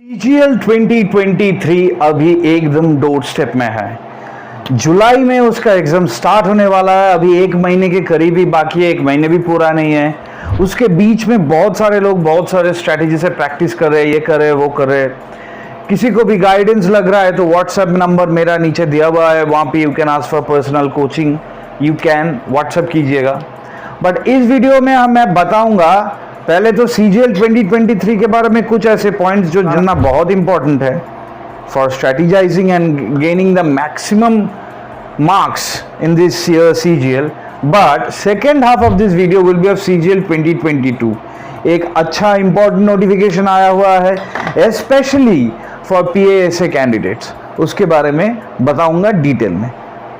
CGL 2023 अभी एकदम door step में है। जुलाई में उसका एग्जाम स्टार्ट होने वाला है। अभी एक महीने के करीब ही बाकी है, एक महीने भी पूरा नहीं है। उसके बीच में बहुत सारे लोग बहुत सारे स्ट्रैटेजी से प्रैक्टिस कर रहे हैं, ये कर रहे हैं, वो कर रहे हैं। किसी को भी गाइडेंस लग रहा है तो व्हाट्सएप नंबर मेरा नीचे दिया हुआ है, वहाँ पे you can ask for personal coaching, you can WhatsApp कीजिएगा। बट इस वीडियो में मैं बताऊंगा पहले तो सीजीएल 2023 के बारे में कुछ ऐसे पॉइंट्स जो जानना बहुत इंपॉर्टेंट है for strategising and gaining the maximum marks in this year CGL. But second half of this video will be of CGL 2022। एक अच्छा इंपॉर्टेंट नोटिफिकेशन आया हुआ है स्पेशली फॉर पीएएसए कैंडिडेट्स, उसके बारे में बताऊंगा डिटेल में।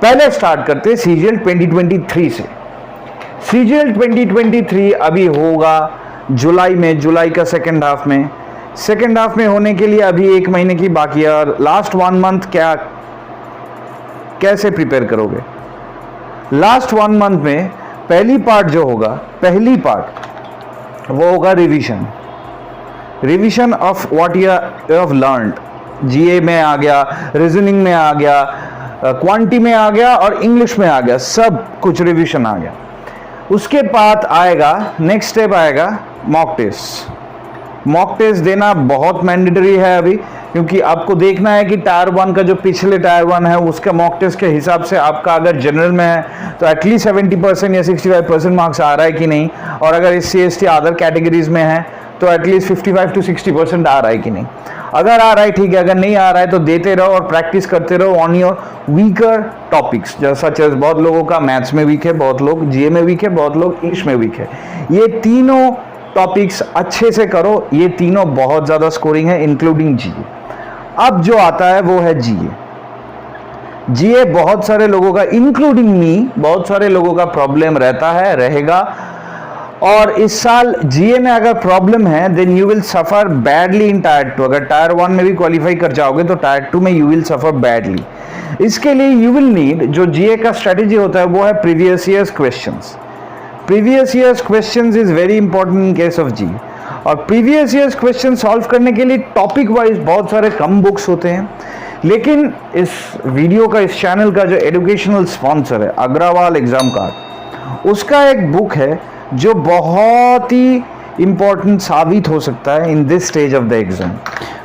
पहले स्टार्ट करते हैं सीजीएल 2023 से। सीजीएल 2023 अभी होगा जुलाई में, जुलाई का सेकेंड हाफ में। सेकेंड हाफ में होने के लिए अभी एक महीने की बाकी है और लास्ट 1 मंथ कैसे प्रिपेयर करोगे? लास्ट 1 मंथ में पहली पार्ट जो होगा, पहली पार्ट वो होगा revision of what you have learned. GA में आ गया, रीजनिंग में आ गया, क्वांटी में आ गया और इंग्लिश में आ गया, सब कुछ रिवीजन आ गया। उसके बाद आएगा नेक्स्ट स्टेप आएगा मॉक टेस्ट। मॉक टेस्ट देना बहुत मैंडेटरी है अभी, क्योंकि आपको देखना है कि टायर 1 का जो पिछले टायर 1 है उसका मॉक टेस्ट के हिसाब से आपका अगर जनरल में है तो एटलीस्ट 70% या 65% मार्क्स आ रहा है कि नहीं, और अगर इस CST अदर कैटेगरीज में है तो एटलीस्ट 55 to 60% आ रहा है कि नहीं। अगर आ रहा है ठीक है, अगर नहीं आ रहा है तो देते रहो और प्रैक्टिस करते रहो ऑन योर वीकर टॉपिक्स, जैसा बहुत लोगों का मैथ्स में वीक है, बहुत लोग जीए में वीक है, बहुत लोग इंग्लिश में वीक है। ये तीनों टॉपिक्स अच्छे से करो, ये तीनों बहुत ज़्यादा स्कोरिंग है इंक्लूडिंग जीए। अब जो आता है वो है जीए। जीए बहुत सारे लोगों का इंक्लूडिंग मी, बहुत सारे लोगों का प्रॉब्लम रहता है, रहेगा। और इस साल जीए में अगर प्रॉब्लम है then you will suffer badly in tier 2। अगर टायर 1 में भी क्वालिफाई कर जाओगे तो टायर 2 में यू विल सफर बैडली। इसके लिए यू विल नीड, जो जीए का स्ट्रेटेजी होता है वो है previous years questions. Previous years questions is very important in case of G. और प्रीवियस ईयर्स क्वेश्चन सॉल्व करने के लिए टॉपिक वाइज बहुत सारे कम बुक्स होते हैं, लेकिन इस वीडियो का, इस चैनल का जो एजुकेशनल स्पॉन्सर है अग्रवाल एग्जाम कार्ड, उसका एक बुक है जो बहुत ही इंपॉर्टेंट साबित हो सकता है इन this stage of the exam.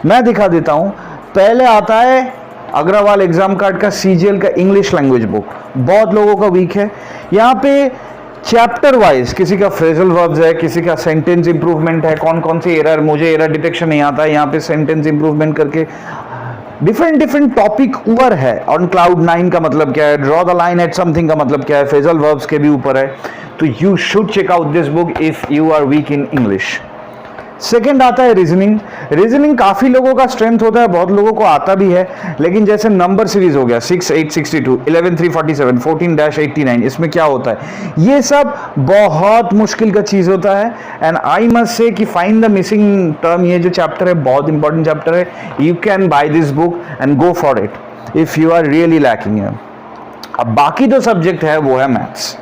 मैं दिखा देता हूं। पहले आता है अग्रवाल एग्जाम कार्ड का सीजीएल का इंग्लिश लैंग्वेज बुक, बहुत लोगों का वीक है। यहाँ पे चैप्टर वाइज किसी का फ्रेजल वर्ब्स है, किसी का सेंटेंस इंप्रूवमेंट है, कौन कौन सी एरर, मुझे एरर डिटेक्शन नहीं आता है, यहाँ पे सेंटेंस इंप्रूवमेंट करके डिफरेंट टॉपिक ऊपर है। ऑन क्लाउड 9 का मतलब क्या है, draw the line at something का मतलब क्या है, फ्रेजल वर्ब्स के भी ऊपर है। तो you should check out this book if you are weak in English. Second आता है रीजनिंग। रीजनिंग काफ़ी लोगों का स्ट्रेंथ होता है, बहुत लोगों को आता भी है, लेकिन जैसे नंबर सीरीज हो गया 6, 8, 62, 11, 3, 47, 14-89, इसमें क्या होता है, ये सब बहुत मुश्किल का चीज़ होता है। एंड आई मस्ट से कि फाइंड द मिसिंग टर्म, ये जो चैप्टर है बहुत इंपॉर्टेंट चैप्टर है। You can buy this book and go for it if you are really lacking है। अब बाकी जो सब्जेक्ट है वो है मैथ्स।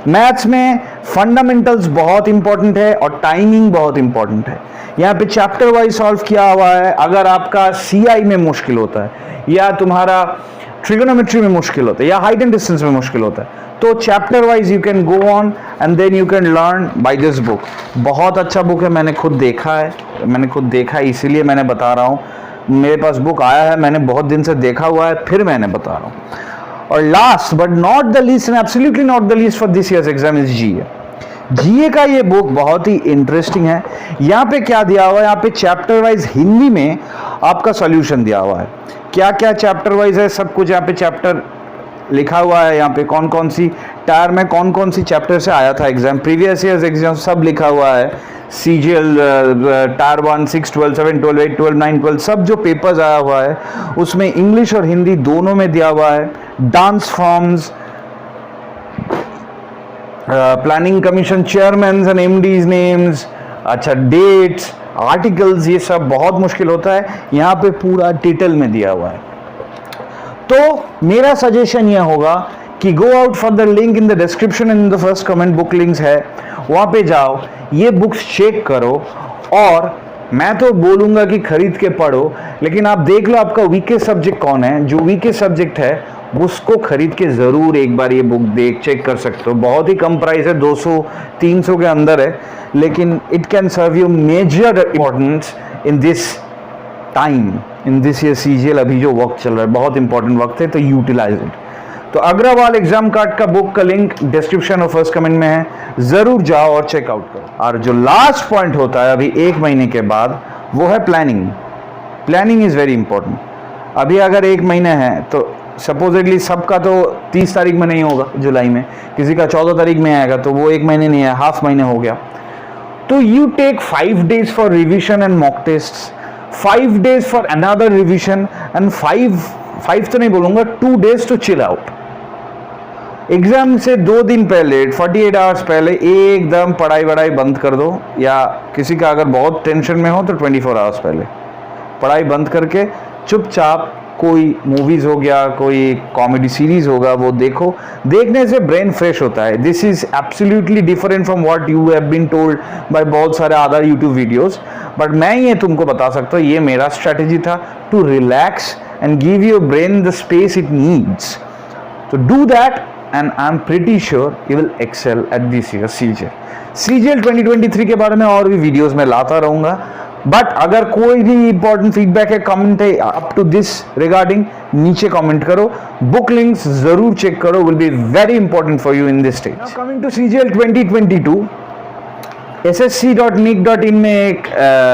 मैथ्स में फंडामेंटल्स बहुत इंपॉर्टेंट है और टाइमिंग बहुत इंपॉर्टेंट है। यहाँ पे चैप्टर वाइज सॉल्व किया हुआ है। अगर आपका सीआई में मुश्किल होता है, या तुम्हारा ट्रिगोनोमेट्री में मुश्किल होता है, या हाइट एंड डिस्टेंस में मुश्किल होता है, तो chapter wise you can go on and then you can learn by this book. बहुत अच्छा बुक है, मैंने खुद देखा है, इसीलिए मैंने बता रहा हूँ। मेरे पास बुक आया है, मैंने बहुत दिन से देखा हुआ है, फिर मैंने बता रहा हूँ। और last but not the least and absolutely not the least for this year's exam is GA. GA का ये बुक बहुत ही इंटरेस्टिंग है। यहाँ पे क्या दिया हुआ है, यहाँ पे चैप्टर वाइज हिंदी में आपका सॉल्यूशन दिया हुआ है। क्या क्या चैप्टर वाइज है सब कुछ यहाँ पे चैप्टर लिखा हुआ है। यहाँ पे कौन कौन सी टायर में कौन कौन सी चैप्टर से आया था एग्जाम, प्रीवियस ईयर्स एग्जाम सब लिखा हुआ है। सीजीएल टायर 1, 6, 12, 7, 12, 8, 12, 9, 12 सब जो पेपर्स आया हुआ है उसमें इंग्लिश और हिंदी दोनों में दिया हुआ है। Dance forms, planning commission chairman and MDs names, अच्छा डेट्स, आर्टिकल्स, ये सब बहुत मुश्किल होता है। यहाँ पे पूरा डिटेल में दिया हुआ है। तो मेरा सजेशन यह होगा कि go out for the link in the description in the first comment, book links है, वहाँ पे जाओ, ये बुक्स चेक करो और मैं तो बोलूंगा कि खरीद के पढ़ो, लेकिन आप देख लो आपका वीकेस्ट सब्जेक्ट कौन है। जो वीकेस्ट सब्जेक्ट है उसको खरीद के ज़रूर एक बार ये बुक चेक कर सकते हो। बहुत ही कम प्राइस है, 200-300 के अंदर है, लेकिन it can serve you major importance in this time, in this year CGL. अभी जो वक्त चल रहा है बहुत इंपॉर्टेंट वक्त है, तो यूटिलाइज इट। तो अग्रवाल एग्जाम कार्ड का बुक का लिंक डिस्क्रिप्शन और फर्स्ट कमेंट में है, जरूर जाओ और चेकआउट करो। और जो लास्ट पॉइंट होता है अभी 1 महीने के बाद, वो है planning. Planning is very important. अभी अगर 1 महीने है तो सपोजिटली सबका तो 30 तारीख में नहीं होगा जुलाई में, किसी का 14 तारीख में आएगा, तो वो 1 महीने नहीं है, हाफ महीने हो गया। तो you take 5 days for revision and mock test, 5 days for another revision and 5 तो नहीं बोलूंगा, 2 days to chill out. Exam से 2 दिन पहले 48 आवर्स पहले एकदम पढ़ाई वढ़ाई बंद कर दो, या किसी का अगर बहुत टेंशन में हो तो 24 आवर्स पहले पढ़ाई बंद करके चुपचाप कोई मूवीज हो गया, कोई कॉमेडी सीरीज होगा, वो देखो। देखने से ब्रेन फ्रेश होता है। This is absolutely different from what you have been told by बहुत सारे अदर यूट्यूब वीडियोस, बट मैं ये तुमको बता सकता हूँ, ये मेरा स्ट्रेटेजी था to relax and give your brain the space it needs. तो do that and I'm pretty sure you will excel at this year CGL 2023 के बारे में और भी वीडियोस में लाता रहूंगा। बट अगर कोई भी इंपॉर्टेंट फीडबैक है, कमेंट है अप टू दिस रिगार्डिंग, नीचे कमेंट करो। बुक लिंक्स जरूर चेक करो, will be very important for you in this stage. Coming to CGL 2022, ssc.nic.in में एक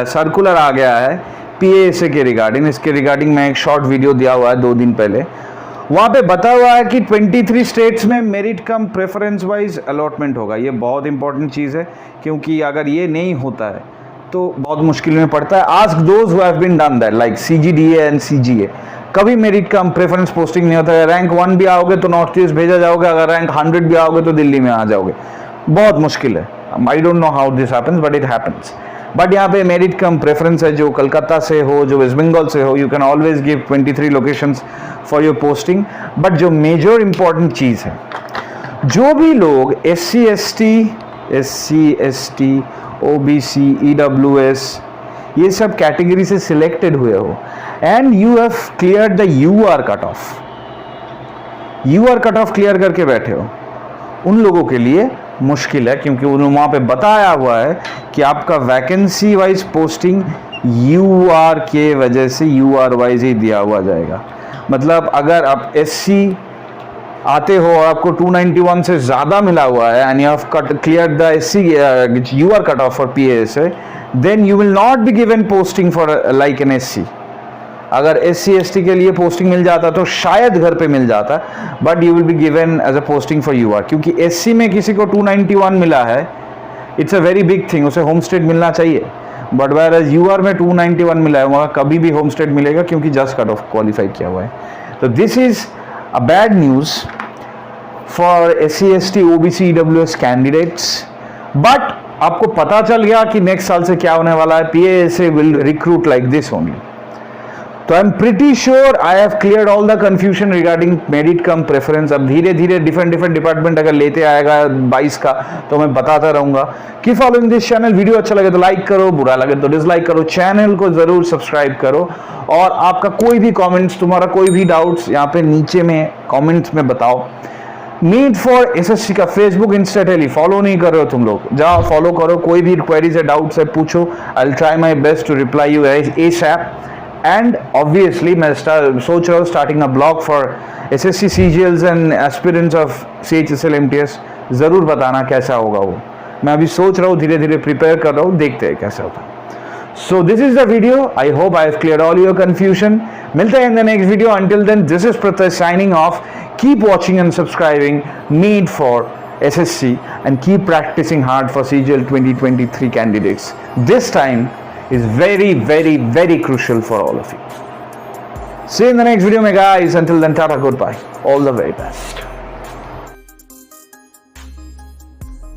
सर्कुलर आ गया है PASA के रिगार्डिंग। इसके रिगार्डिंग में एक शॉर्ट वीडियो दिया हुआ है 2 दिन पहले। वहाँ पे बता हुआ है कि 23 स्टेट्स में merit cum preference wise allotment होगा। ये बहुत इंपॉर्टेंट चीज़ है, क्योंकि अगर ये नहीं होता है तो बहुत मुश्किल में पड़ता है। Ask those who have been done that like CGDA and CGA। कभी मेरिट कम प्रेफरेंस पोस्टिंग नहीं होता है। रैंक 1 भी आओगे तो नॉर्थ ईस्ट भेजा जाओगे, अगर रैंक 100 भी आओगे तो दिल्ली में आ जाओगे। बहुत मुश्किल है। I don't know how this happens, but it happens. But यहाँ पे मेरिट कम प्रेफरेंस है, जो कलकत्ता से हो, जो वेस्ट बंगाल से हो, you can always give 23 locations for your posting. But जो मेजर इंपॉर्टेंट चीज़ है, जो भी लोग SC ST OBC EWS ये सब कैटेगरी से सिलेक्टेड हुए हो and you have clear the UR cut of, UR cut of clear करके बैठे हो, उन लोगों के लिए मुश्किल है, क्योंकि उन्होंने वहाँ पे बताया हुआ है कि आपका वैकेंसी वाइज पोस्टिंग UR के वजह से UR वाइज ही दिया हुआ जाएगा। मतलब अगर आप SC आते हो और आपको 291 से ज़्यादा मिला हुआ है and you have clear the SC UR cut off for PASA, then you will not be given posting for like an SC। अगर SC ST के लिए पोस्टिंग मिल जाता तो शायद घर पे मिल जाता, but you will be given as a posting for UR। क्योंकि SC में किसी को 291 मिला है, it's a very big thing, उसे होम स्टेट मिलना चाहिए। बट वेयर एज UR में 291 मिला है, वहाँ कभी भी होम स्टेट मिलेगा, क्योंकि जस्ट कट ऑफ क्वालिफाई किया हुआ है। तो this is a bad news for SC ST OBC EWS candidates. But आपको पता चल गया कि नेक्स्ट साल से क्या होने वाला है। PASA will recruit like this only. तो I am pretty sure I have cleared all the confusion regarding merit cum preference. अब धीरे धीरे डिफरेंट डिपार्टमेंट अगर लेते आएगा 22 का, तो मैं बताता रहूंगा। की फॉलोइंग दिस चैनल। वीडियो अच्छा लगे तो लाइक करो, बुरा लगे तो डिसलाइक करो। चैनल को जरूर सब्सक्राइब करो, और आपका कोई भी कॉमेंट्स, तुम्हारा कोई भी डाउट्स यहाँ पे नीचे में कॉमेंट्स में बताओ। नीड फॉर SSC का फेसबुक इंस्टा टेली फॉलो नहीं कर रहे हो तुम लोग, जाओ फॉलो करो। कोई भी क्वेरीज है, डाउट्स है, पूछो। I will try my best to reply you ASAP। And obviously मैं सोच रहा हूँ starting a blog for SSC CGLs and aspirants of CHSL MTS। ज़रूर बताना कैसा होगा वो। मैं अभी सोच रहा हूँ, धीरे धीरे प्रिपेयर कर रहा हूँ, देखते हैं कैसा होता है। So this is the video. I hope I have cleared all your confusion. मिलते हैं in the next video. Until then, this is Pritesh signing off. Keep watching and subscribing. Need for SSC and keep practicing hard for CGL 2023 candidates. This time is very, very, very crucial for all of you. See you in the next video, my guys. Until then, tata, goodbye. All the very best.